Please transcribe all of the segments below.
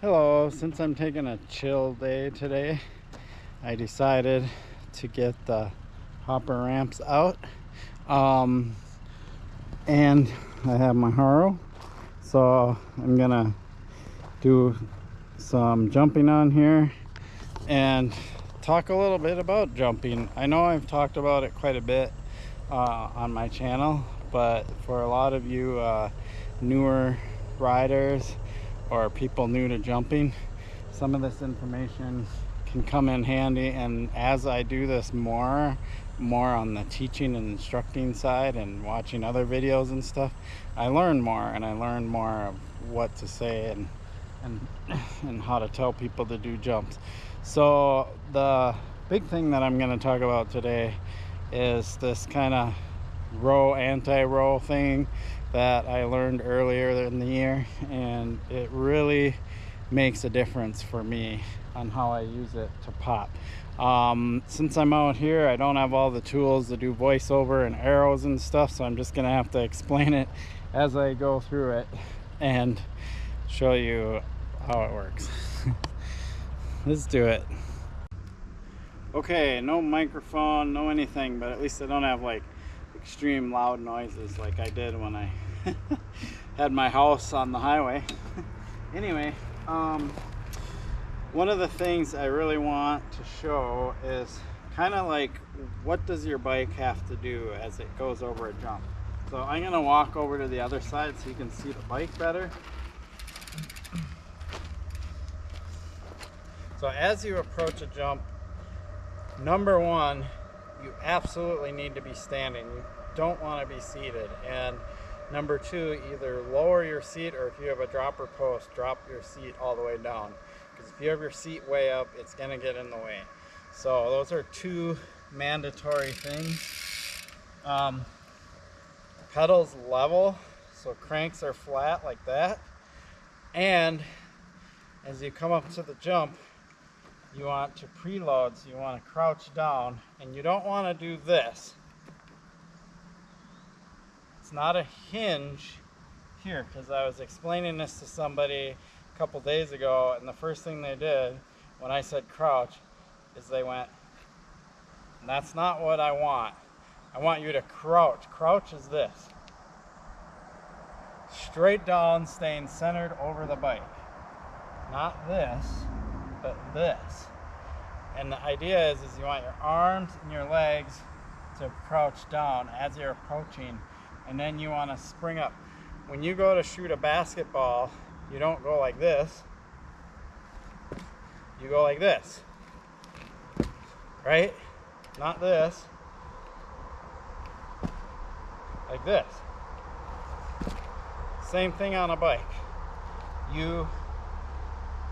Hello, since I'm taking a chill day today, I decided to get the hopper ramps out. And I have my harrow, so I'm gonna do some jumping on here and talk a little bit about jumping. I know I've talked about it quite a bit on my channel, but for a lot of you newer riders or people new to jumping, some of this information can come in handy. And as I do this more on the teaching and instructing side and watching other videos and stuff, I learn more, and I learn more of what to say and how to tell people to do jumps. So the big thing that I'm going to talk about today is this kind of row anti-row thing that I learned earlier in the year, and it really makes a difference for me on how I use it to pop. Since I'm out here, I don't have all the tools to do voiceover and arrows and stuff, so I'm just gonna have to explain it as I go through it and show you how it works. Let's do it. Okay, no microphone, no anything, but at least I don't have like extreme loud noises like I did when I had my house on the highway. Anyway, one of the things I really want to show is kind of like, what does your bike have to do as it goes over a jump? So I'm going to walk over to the other side so you can see the bike better. So as you approach a jump, number one, you absolutely need to be standing. You don't want to be seated. And number two, either lower your seat, or if you have a dropper post, drop your seat all the way down. Because if you have your seat way up, it's going to get in the way. So those are two mandatory things. Pedals level, so cranks are flat like that. And as you come up to the jump, you want to preload, so you want to crouch down, and you don't want to do this. It's not a hinge here, because I was explaining this to somebody a couple days ago, and the first thing they did when I said crouch is they went, that's not what I want. I want you to crouch. Crouch is this. Straight down, staying centered over the bike. Not this, but this. And the idea is you want your arms and your legs to crouch down as you're approaching, and then you want to spring up. When you go to shoot a basketball, you don't go like this. You go like this, right? Not this. Like this. Same thing on a bike. You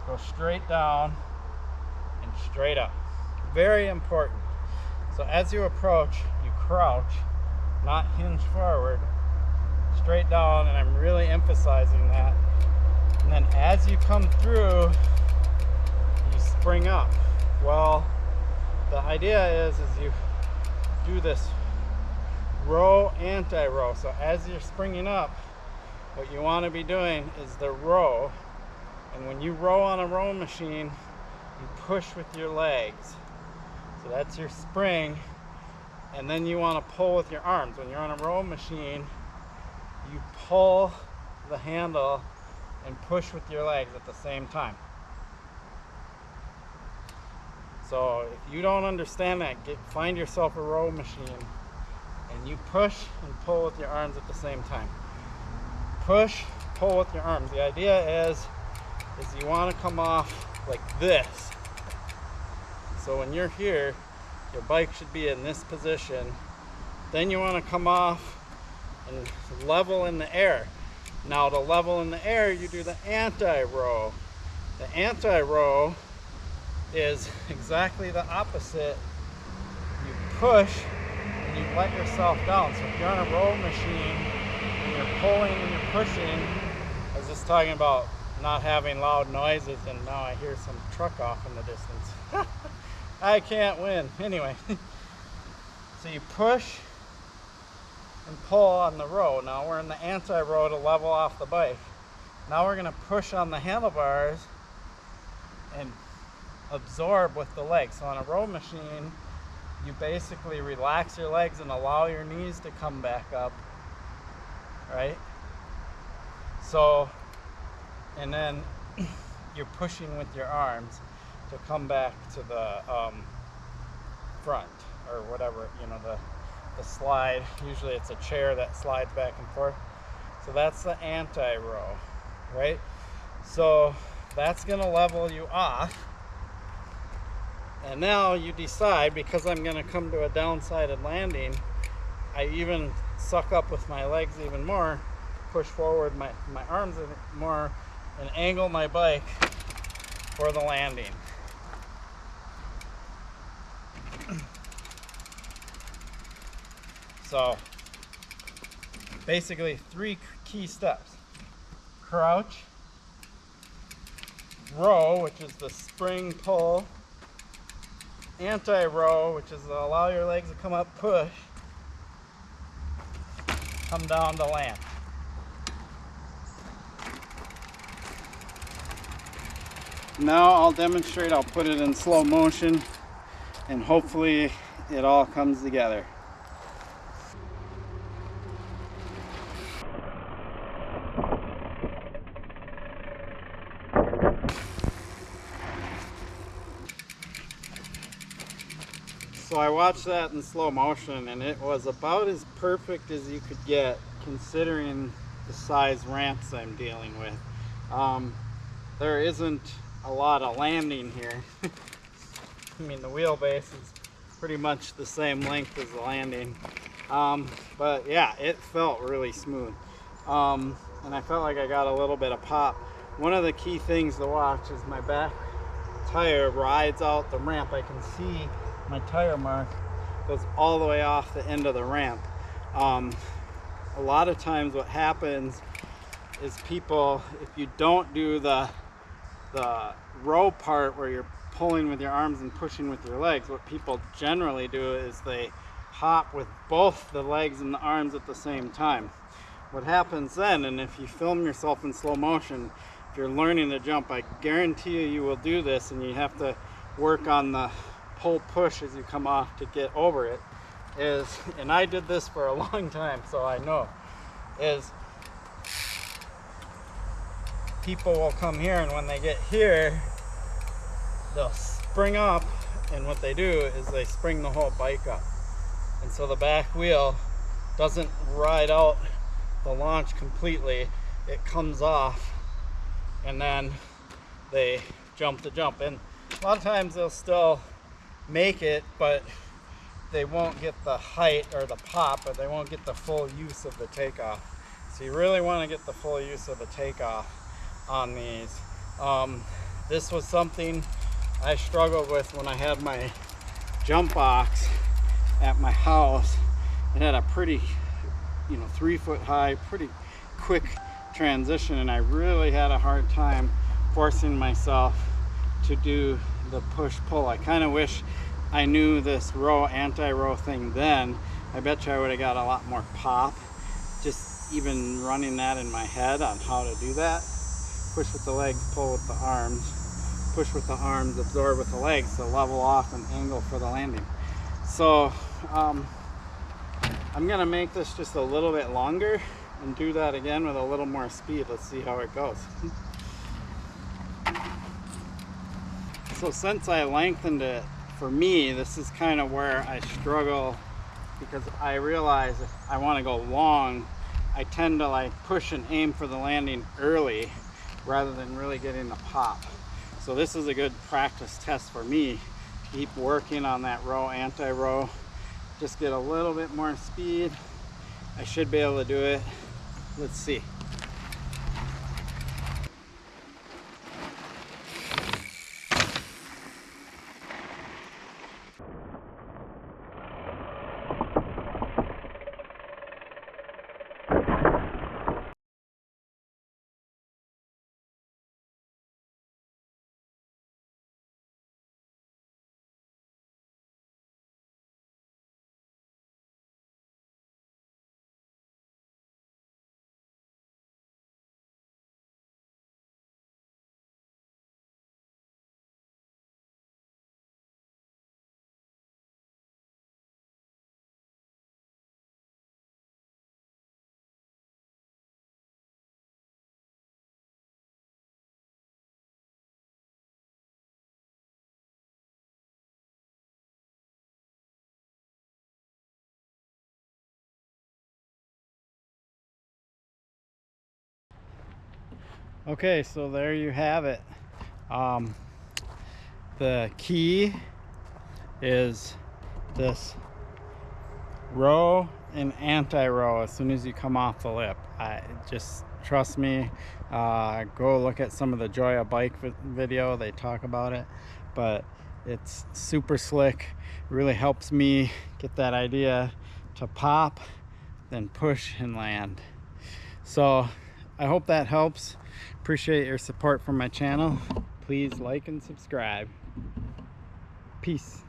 go straight down and straight up. Very important. So as you approach, you crouch, not hinge forward, straight down, and I'm really emphasizing that. And then as you come through, you spring up. Well, the idea is you do this row anti-row. So as you're springing up, what you want to be doing is the row. And when you row on a row machine, you push with your legs. So that's your spring. And then you want to pull with your arms. When you're on a row machine, you pull the handle and push with your legs at the same time. So if you don't understand that, find yourself a row machine and you push and pull with your arms at the same time. Push, pull with your arms. The idea is you want to come off like this. So when you're here, your bike should be in this position. Then you want to come off and level in the air. Now to level in the air, you do the anti-row. The anti-row is exactly the opposite. You push and you let yourself down. So if you're on a row machine and you're pulling and you're pushing, I was just talking about not having loud noises, and now I hear some truck off in the distance. I can't win. Anyway, so you push and pull on the row. Now we're in the anti-row to level off the bike. Now we're going to push on the handlebars and absorb with the legs. So on a row machine, you basically relax your legs and allow your knees to come back up, right? So, and then you're pushing with your arms to come back to the front, or whatever, you know, the slide. Usually it's a chair that slides back and forth. So that's the anti-row, right? So that's gonna level you off. And now you decide, because I'm gonna come to a downsided landing, I even suck up with my legs even more, push forward my arms more, and angle my bike for the landing. So basically 3 key steps: crouch, row, which is the spring pull, anti-row, which is allow your legs to come up, push, come down to land. Now I'll demonstrate. I'll put it in slow motion, and hopefully it all comes together. So I watched that in slow motion, and it was about as perfect as you could get considering the size ramps I'm dealing with. There isn't a lot of landing here. I mean, the wheelbase is pretty much the same length as the landing. But yeah, it felt really smooth. And I felt like I got a little bit of pop. One of the key things to watch is my back tire rides out the ramp. I can see my tire mark goes all the way off the end of the ramp. A lot of times what happens is people, if you don't do the row part where you're pulling with your arms and pushing with your legs, what people generally do is they hop with both the legs and the arms at the same time. What happens then, and if you film yourself in slow motion, if you're learning to jump, I guarantee you will do this, and you have to work on the pull push as you come off to get over it, is, and I did this for a long time, so I know, is people will come here, and when they get here, they'll spring up, and what they do is they spring the whole bike up. And so the back wheel doesn't ride out the launch completely. It comes off, and then they jump the jump. And a lot of times they'll still make it, but they won't get the height or the pop, or they won't get the full use of the takeoff. So you really want to get the full use of the takeoff on these. This was something I struggled with when I had my jump box at my house. It had a pretty, 3 foot high, pretty quick transition, and I really had a hard time forcing myself to do the push pull. I kind of wish I knew this anti-row thing then. I bet you I would have got a lot more pop just even running that in my head on how to do that. Push with the legs, pull with the arms, push with the arms, absorb with the legs to level off and angle for the landing. So I'm gonna make this just a little bit longer and do that again with a little more speed. Let's see how it goes. So since I lengthened it, for me, this is kind of where I struggle, because I realize if I want to go long, I tend to like push and aim for the landing early rather than really getting the pop. So this is a good practice test for me. Keep working on that row, anti-row. Just get a little bit more speed. I should be able to do it. Let's see. Okay, so there you have it. The key is this row and anti-row as soon as you come off the lip. Just trust me, go look at some of the Joya bike video, they talk about it, but it's super slick. It really helps me get that idea to pop, then push and land. So I hope that helps. Appreciate your support from my channel. Please like and subscribe. Peace.